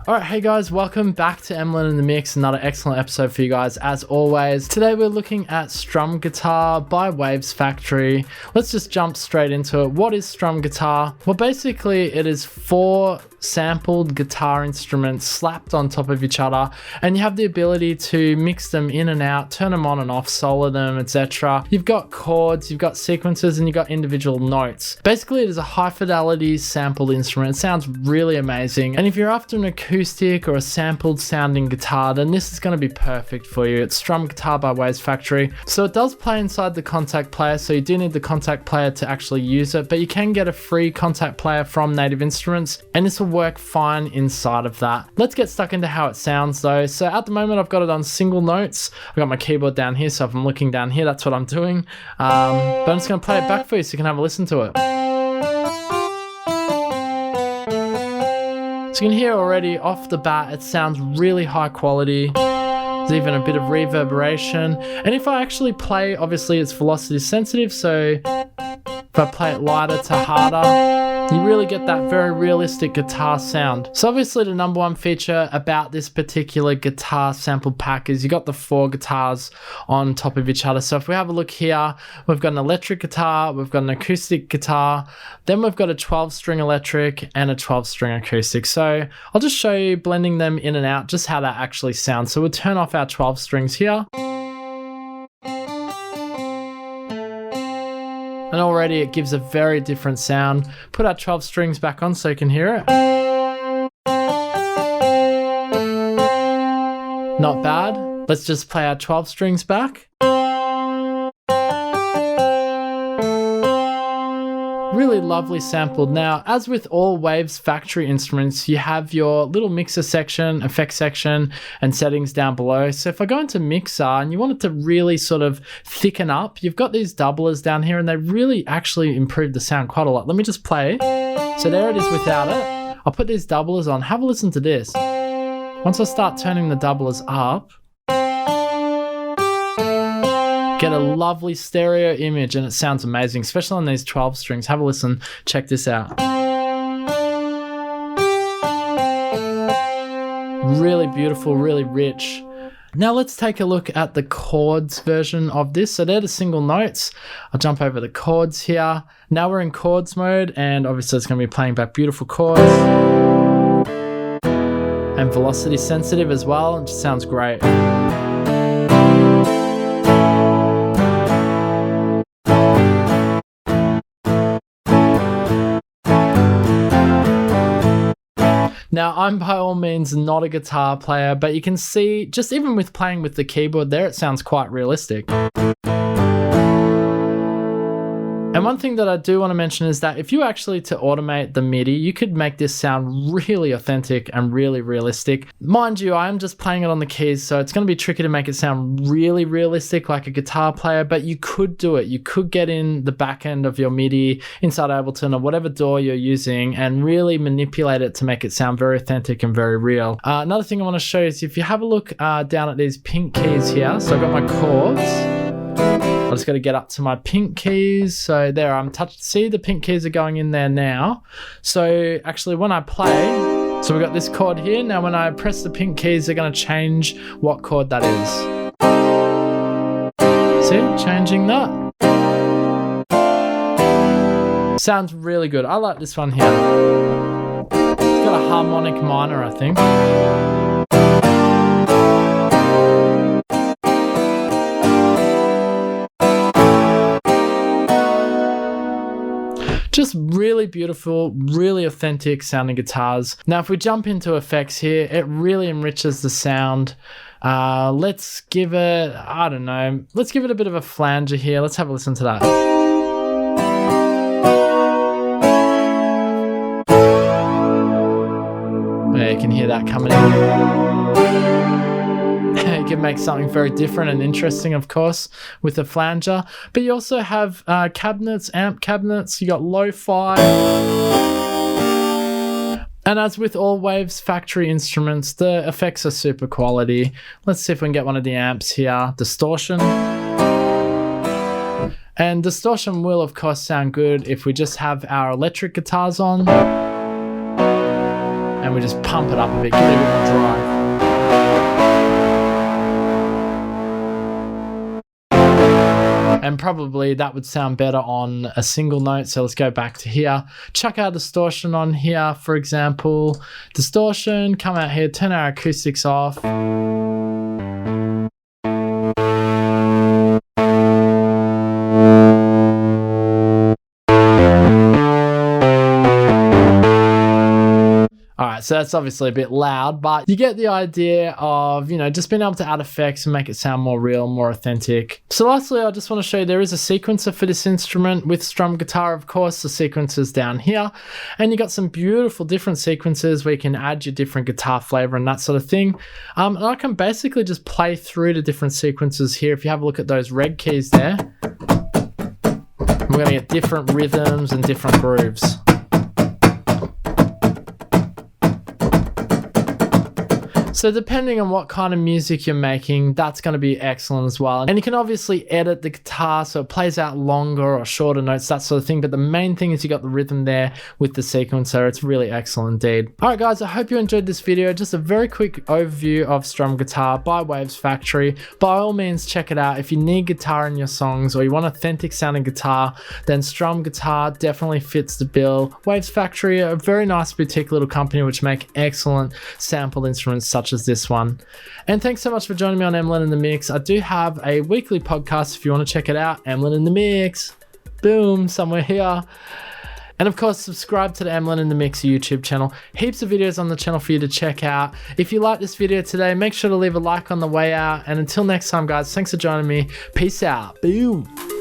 Alright, hey guys, welcome back to Emlyn in the Mix. Another excellent episode for you guys as always. Today we're looking at Strum Guitar by Waves Factory. Let's just jump straight into it. What is Strum Guitar? Well, basically it is 4 sampled guitar instruments slapped on top of each other, and you have the ability to mix them in and out, turn them on and off, solo them, etc. You've got chords, you've got sequences, and you've got individual notes. Basically it is a high fidelity sampled instrument. It sounds really amazing, and if you're after an acoustic or a sampled sounding guitar, then this is going to be perfect for you. It's Strum Guitar by Waves Factory. So it does play inside the contact player, so you do need the contact player to actually use it, but you can get a free contact player from Native Instruments, and this will work fine inside of that. Let's get stuck into how it sounds though. So at the moment I've got it on single notes. I've got my keyboard down here, so if I'm looking down here, that's what I'm doing. But I'm just going to play it back for you so you can have a listen to it. So you can hear already off the bat, it sounds really high quality. There's even a bit of reverberation. And if I actually play, obviously it's velocity sensitive, so if I play it lighter to harder, you really get that very realistic guitar sound. So obviously the #1 feature about this particular guitar sample pack is you got the 4 guitars on top of each other. So if we have a look here, we've got an electric guitar, we've got an acoustic guitar, then we've got a 12-string electric and a 12-string acoustic. So I'll just show you blending them in and out, just how that actually sounds. So we'll turn off our 12 strings here. And already it gives a very different sound. Put our 12 strings back on so you can hear it. Not bad. Let's just play our 12 strings back. Really lovely sampled. Now, as with all Waves Factory instruments, you have your little mixer section, effects section, and settings down below. So if I go into mixer and you want it to really sort of thicken up, you've got these doublers down here, and they really actually improve the sound quite a lot. Let me just play. So there it is without it. I'll put these doublers on. Have a listen to this. Once I start turning the doublers up, get a lovely stereo image, and it sounds amazing, especially on these 12 strings. Have a listen. Check this out. Really beautiful, really rich. Now let's take a look at the chords version of this. So they're the single notes. I'll jump over the chords here. Now we're in chords mode, and obviously it's going to be playing back beautiful chords. And velocity sensitive as well. It just sounds great. Now, I'm by all means not a guitar player, but you can see, just even with playing with the keyboard there, it sounds quite realistic. And one thing that I do want to mention is that if you actually to automate the MIDI, you could make this sound really authentic and really realistic. Mind you, I am just playing it on the keys, so it's going to be tricky to make it sound really realistic like a guitar player, but you could do it. You could get in the back end of your MIDI inside Ableton or whatever DAW you're using and really manipulate it to make it sound very authentic and very real. Another thing I want to show you is if you have a look down at these pink keys here, so I've got my chords. I just got to get up to my pink keys. So there, I'm touched. See, the pink keys are going in there now. So actually when I play, so we've got this chord here. Now when I press the pink keys, they're going to change what chord that is. See, changing that. Sounds really good. I like this one here. It's got a harmonic minor, I think. Just really beautiful, really authentic sounding guitars. Now, if we jump into effects here, it really enriches the sound. Let's give it, I don't know, let's give it a bit of a flanger here. Let's have a listen to that. Yeah, you can hear that coming in. You can make something very different and interesting, of course, with a flanger. But you also have cabinets, amp cabinets. You got lo-fi. And as with all Waves Factory instruments, the effects are super quality. Let's see if we can get one of the amps here. Distortion. And distortion will, of course, sound good if we just have our electric guitars on. and we just pump it up a bit, give it a bit more drive. And probably that would sound better on a single note. So let's go back to here. Chuck our distortion on here, for example. Distortion, come out here, turn our acoustics off. Alright, so that's obviously a bit loud, but you get the idea of, you know, just being able to add effects and make it sound more real, more authentic. So lastly, I just want to show you there is a sequencer for this instrument with Strum Guitar, of course. The sequencer's down here, and you got some beautiful different sequences where you can add your different guitar flavor and that sort of thing. And I can basically just play through the different sequences here. If you have a look at those red keys there, we're going to get different rhythms and different grooves. So depending on what kind of music you're making, that's going to be excellent as well. And you can obviously edit the guitar so it plays out longer or shorter notes, that sort of thing. But the main thing is you got the rhythm there with the sequencer. It's really excellent indeed. All right, guys, I hope you enjoyed this video. Just a very quick overview of Strum Guitar by Waves Factory. By all means, check it out. If you need guitar in your songs or you want authentic sounding guitar, then Strum Guitar definitely fits the bill. Waves Factory, a very nice boutique little company which make excellent sample instruments such as this one. And thanks so much for joining me on Emlyn in the Mix. I do have a weekly podcast if you want to check it out. Emlyn in the Mix. Boom, somewhere here. And of course, subscribe to the Emlyn in the Mix YouTube channel. Heaps of videos on the channel for you to check out. If you like this video today, make sure to leave a like on the way out. And until next time, guys, thanks for joining me. Peace out. Boom.